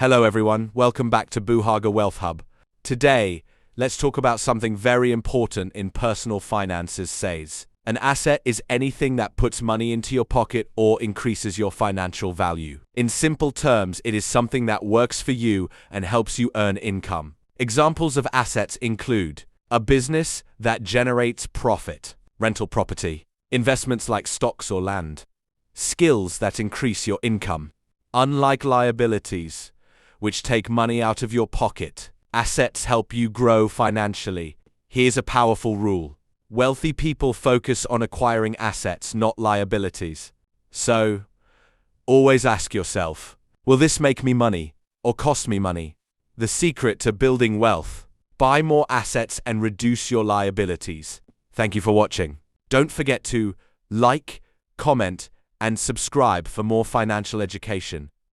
Hello everyone, welcome back to Buhaga Wealth Hub. Today, let's talk about something very important in personal finances says. An asset is anything that puts money into your pocket or increases your financial value. In simple terms, it is something that works for you and helps you earn income. Examples of assets include a business that generates profit, rental property, investments like stocks or land, skills that increase your income. Unlike liabilities, which take money out of your pocket, assets help you grow financially. Here's a powerful rule. Wealthy people focus on acquiring assets, not liabilities. So, always ask yourself, will this make me money or cost me money? The secret to building wealth: buy more assets and reduce your liabilities. Thank you for watching. Don't forget to like, comment, and subscribe for more financial education.